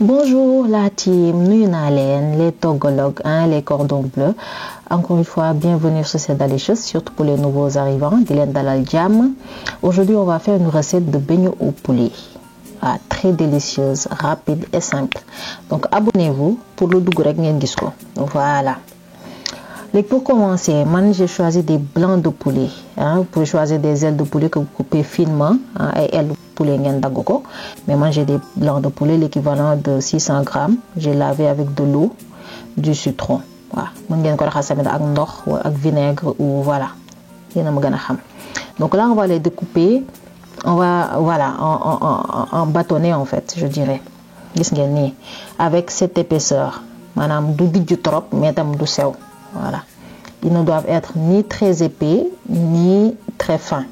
Bonjour la team, nuyu naa leen les toggologues, les cordons bleus. Encore une fois, bienvenue sur C'est Delicious, surtout pour les nouveaux arrivants. Di leen dalal jàmm. Aujourd'hui, on va faire une recette de beignets au poulet. Très délicieuse, rapide et simple. Donc, abonnez-vous pour le dugg rek ngeen gis ko. Voilà. Et pour commencer, moi j'ai choisi des blancs de poulet. Vous pouvez choisir des ailes de poulet que vous coupez finement. Et ailes de poulet, mais moi j'ai des blancs de poulet, l'équivalent de 600 grammes. J'ai lavé avec de l'eau, du citron. Voilà. Avec vinaigre ou voilà. Donc là, on va les découper. On va, voilà, en bâtonner en fait, je dirais. Avec cette épaisseur. Madame, du trop, mais du sew. Voilà. Ils ne doivent être ni très épais, ni très fins.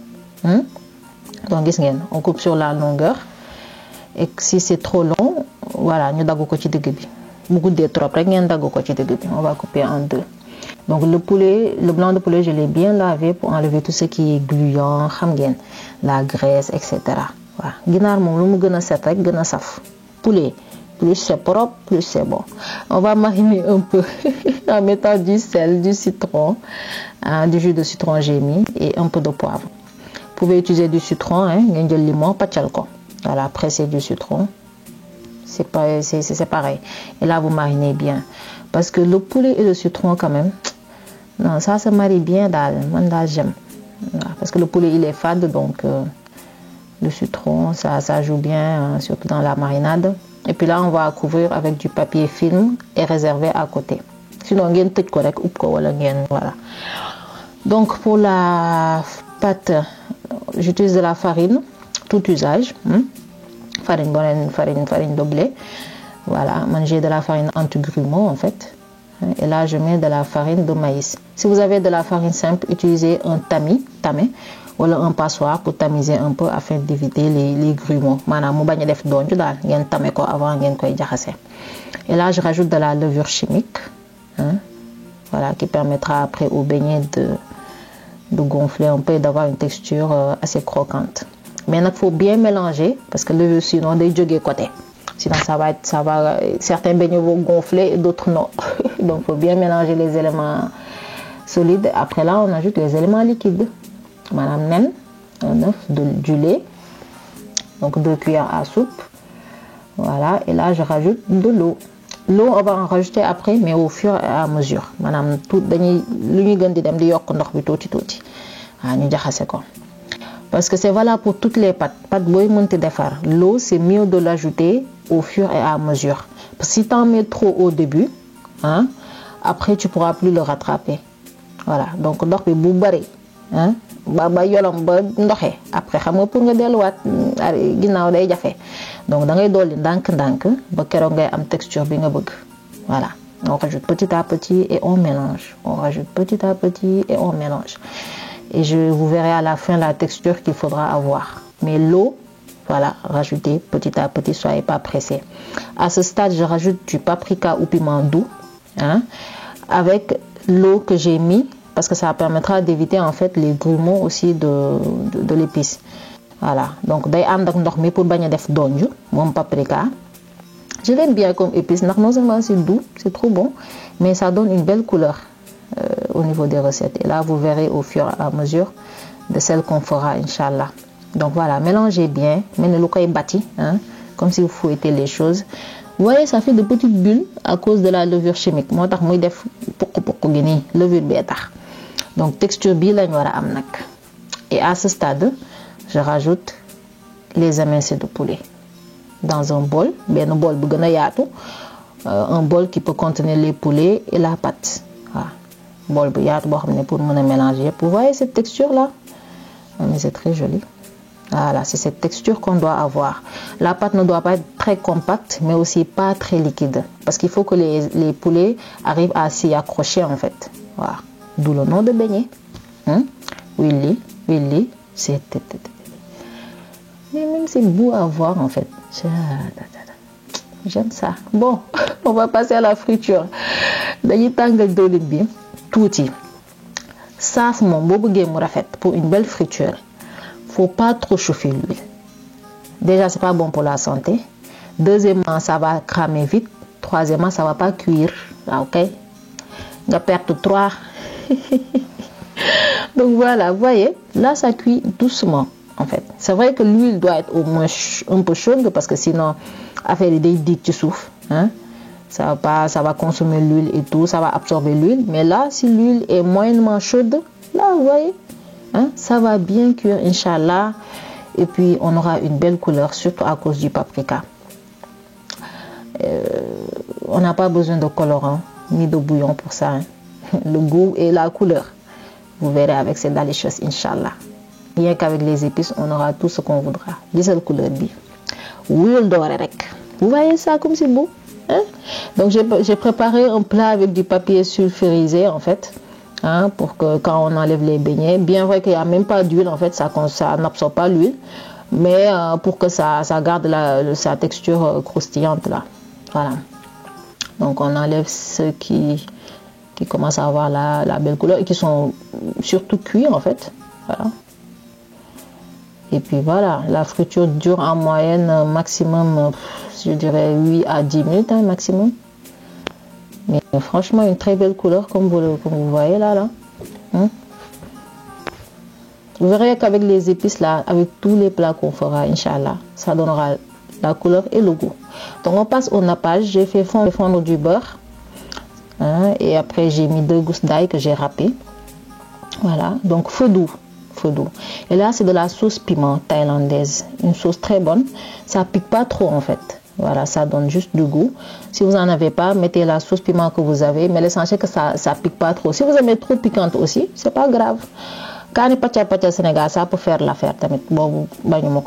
Donc, on coupe sur la longueur. Et si c'est trop long, voilà, nous allons couper beaucoup de trop, on va couper en deux. Donc, le poulet, le blanc de poulet, je l'ai bien lavé pour enlever tout ce qui est gluant, la graisse, etc. Voilà. Poulet. Plus c'est propre, plus c'est bon. On va mariner un peu en mettant du sel, du citron, du jus de citron j'ai mis et un peu de poivre. Vous pouvez utiliser du citron, du limon, pas de chalco. Voilà, presser du citron. C'est pareil. Et là, vous marinez bien. Parce que le poulet et le citron, quand même, non, ça se marie bien dans j'aime. Parce que le poulet, il est fade, donc le citron, ça joue bien, surtout dans la marinade. Et puis là, on va couvrir avec du papier film et réserver à côté. Sinon, on peut correct ou voilà. Donc, pour la pâte, j'utilise de la farine, tout usage. Farine de blé. Voilà, manger de la farine anti-grumeaux en fait. Et là, je mets de la farine de maïs. Si vous avez de la farine simple, utilisez un tamé ou un passoire pour tamiser un peu afin d'éviter les grumeaux. Et là, je rajoute de la levure chimique, voilà, qui permettra après au beignet de gonfler un peu et d'avoir une texture assez croquante. Mais il faut bien mélanger parce que le sinon des joggé côté. Sinon certains beignets vont gonfler et d'autres non. Donc il faut bien mélanger les éléments solides. Après là, on ajoute les éléments liquides. Madame nen, un œuf, du lait, donc 2 cuillères à soupe. Voilà, et là je rajoute de l'eau. L'eau, on va en rajouter après, mais au fur et à mesure. Madame, tout parce que c'est valable pour toutes les pâtes. L'eau, c'est mieux de l'ajouter au fur et à mesure. Parce que si tu en mets trop au début, après tu ne pourras plus le rattraper. Voilà, donc l'eau est boubaré. Après xam nga pour nga delluwaat ginnaaw day jafe donc da ngay dolli ndànk ba keroog ngay am texture bi nga bëgg. Voilà, on rajoute petit à petit et on mélange, et vous verrez à la fin la texture qu'il faudra avoir. Mais l'eau, voilà, rajoutez petit à petit, soyez pas pressé. À ce stade, je rajoute du paprika ou piment doux, avec l'eau que j'ai mis, parce que ça permettra d'éviter en fait les grumeaux aussi de l'épice. Voilà, donc day and ak ndox mi pour baña def donju mom paprika. Je l'aime bien comme épice, non seulement c'est doux, c'est trop bon, mais ça donne une belle couleur au niveau des recettes. Et là, vous verrez au fur et à mesure de celles qu'on fera, Inch'Allah. Donc voilà, mélangez bien, menez le koy bâti, comme si vous fouettez les choses. Vous voyez, ça fait de petites bulles à cause de la levure chimique. Moi, je def levure bêta. Donc, texture bi lañ wara am nak. Et à ce stade, je rajoute les émincés de poulet dans un bol, un bol qui peut contenir les poulets et la pâte. Voilà. Bol pour mélanger. Vous voyez cette texture là? Mais c'est très joli. Voilà, c'est cette texture qu'on doit avoir. La pâte ne doit pas être très compacte, mais aussi pas très liquide. Parce qu'il faut que les poulets arrivent à s'y accrocher en fait. Voilà. D'où le nom de beignet. Willy, c'est... Mais même c'est beau à voir en fait. J'aime ça. Bon, on va passer à la friture. Ça, c'est mon beau pour une belle friture. Faut pas trop chauffer l'huile. Déjà, c'est pas bon pour la santé. Deuxièmement, ça va cramer vite. Troisièmement, ça va pas cuire. Ok, on va perdre 3. Donc voilà, vous voyez, là ça cuit doucement en fait. C'est vrai que l'huile doit être au moins un peu chaude parce que sinon, affaire des dits tu souffres. Hein? Ça va consommer l'huile et tout, ça va absorber l'huile. Mais là, si l'huile est moyennement chaude, là vous voyez, hein, ça va bien cuire, Inch'Allah. Et puis on aura une belle couleur, surtout à cause du paprika. On n'a pas besoin de colorant ni de bouillon pour ça. Hein. Le goût et la couleur. Vous verrez avec cette delicious, Inch'Allah. Rien qu'avec les épices, on aura tout ce qu'on voudra. Des seules couleurs bi. Huile dorée rek. Vous voyez ça comme c'est beau? Hein? Donc j'ai préparé un plat avec du papier sulfurisé en fait. Hein, pour que quand on enlève les beignets, bien vrai qu'il n'y a même pas d'huile en fait, ça n'absorbe pas l'huile. Mais pour que ça garde sa texture croustillante là. Voilà. Donc on enlève ceux qui commencent à avoir la belle couleur et qui sont surtout cuits en fait. Voilà. Et puis voilà, la friture dure en moyenne maximum, je dirais 8 à 10 minutes hein, maximum. Mais franchement, une très belle couleur comme vous voyez là. Hein? Vous verrez qu'avec les épices là, avec tous les plats qu'on fera, Inch'Allah, ça donnera la couleur et le goût. Donc on passe au nappage. J'ai fait fondre du beurre. Hein, et après j'ai mis 2 gousses d'ail que j'ai râpé. Voilà, donc feu doux. Et là c'est de la sauce piment thaïlandaise. Une sauce très bonne. Ça pique pas trop en fait. Voilà, ça donne juste du goût. Si vous en avez pas, mettez la sauce piment que vous avez. Mais l'essentiel que ça pique pas trop. Si vous aimez trop piquante aussi, c'est pas grave. Kani pacha Sénégal, ça peut faire l'affaire tamit. Bon,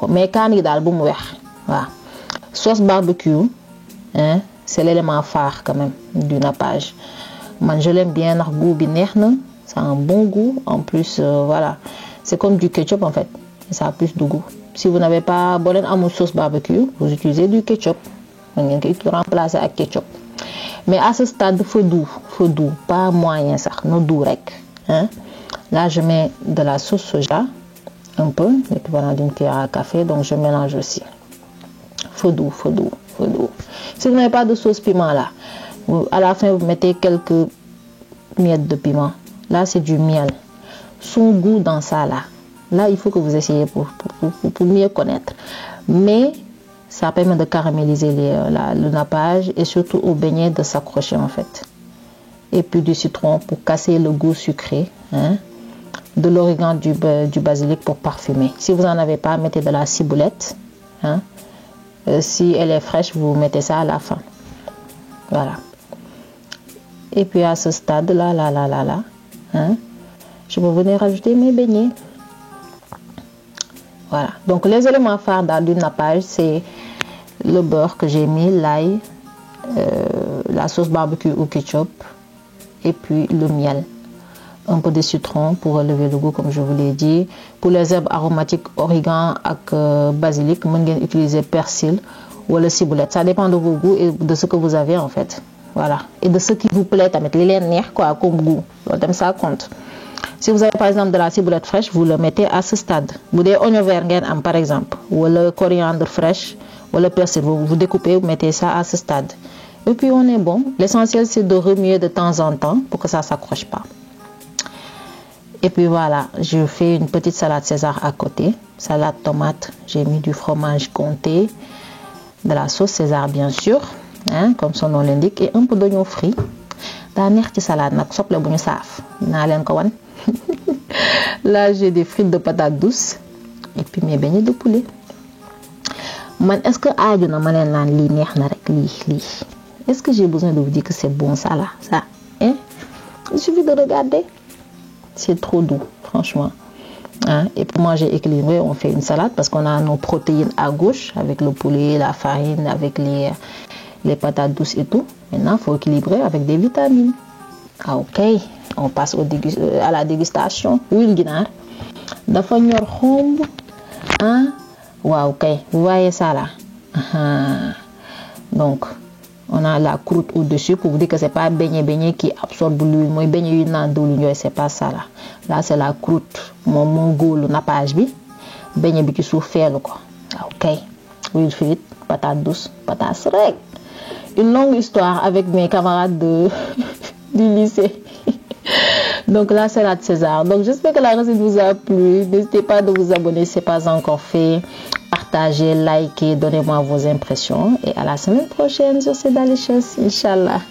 mais kani dal bu mu wex. Voilà. Sauce barbecue, hein, c'est l'élément phare quand même du nappage. Moi, je l'aime bien, le goût bi neex na, ça a un bon goût. En plus, voilà, c'est comme du ketchup en fait. Ça a plus de goût. Si vous n'avez pas bonne amour sauce barbecue, vous utilisez du ketchup. Vous remplacez avec ketchup. Mais à ce stade, feu doux, pas moyen ça, non doux rek. Hein? Là, je mets de la sauce soja, un peu, l'équivalent d'une cuillère à café, donc je mélange aussi. Feu doux. Si vous n'avez pas de sauce piment là, à la fin vous mettez quelques miettes de piment. Là, c'est du miel. Son goût dans ça là. Là, il faut que vous essayiez pour mieux connaître. Mais ça permet de caraméliser le nappage et surtout au beignet de s'accrocher en fait. Et puis du citron pour casser le goût sucré. Hein? De l'origan, du basilic pour parfumer. Si vous n'en avez pas, mettez de la ciboulette. Hein? Si elle est fraîche, vous mettez ça à la fin. Voilà. Et puis à ce stade là, hein? Je vais venir rajouter mes beignets. Voilà. Donc les éléments phares du nappage, c'est le beurre que j'ai mis, l'ail, la sauce barbecue ou ketchup, et puis le miel. Un peu de citron pour relever le goût comme je vous l'ai dit. Pour les herbes aromatiques, origan et basilic, vous pouvez utiliser persil ou le ciboulette. Ça dépend de vos goûts et de ce que vous avez en fait. Voilà. Et de ce qui vous plaît, quoi, comme goût. Ça compte. Si vous avez par exemple de la ciboulette fraîche, vous le mettez à ce stade. Vous avez oignon vert par exemple, ou le coriandre fraîche, ou le persil, vous découpez, vous mettez ça à ce stade. Et puis on est bon. L'essentiel c'est de remuer de temps en temps pour que ça ne s'accroche pas. Et puis voilà, je fais une petite salade César à côté. Salade tomate, j'ai mis du fromage comté, de la sauce César bien sûr, hein, comme son nom l'indique, et un peu d'oignon frit. Dernière petite salade, là j'ai des frites de patates douces et puis mes beignets de poulet. Est-ce que est-ce que j'ai besoin de vous dire que c'est bon ça là, ça, hein? Il suffit de regarder. C'est trop doux, franchement. Hein? Et pour manger équilibré, on fait une salade parce qu'on a nos protéines à gauche avec le poulet, la farine, avec les patates douces et tout. Maintenant, il faut équilibrer avec des vitamines. Ah, ok, on passe à la dégustation. Huile guinard. Dafa ñor xomb. Hein? Wow, ok, vous voyez ça là. Donc, on a la croûte au-dessus pour vous dire que c'est pas beignet qui absorbe l'huile. Moi, beignet c'est pas ça là. Là, c'est la croûte. Mon goût, le nappage bi. Beignet qui souffre quoi. Ok. Huile frite, patate douce, patate sec. Une longue histoire avec mes camarades du lycée. Donc la salade César. Donc j'espère que la recette vous a plu. N'hésitez pas de vous abonner si ce n'est pas encore fait. Partagez, likez, donnez-moi vos impressions. Et à la semaine prochaine sur C'est Delicious, Inch'Allah.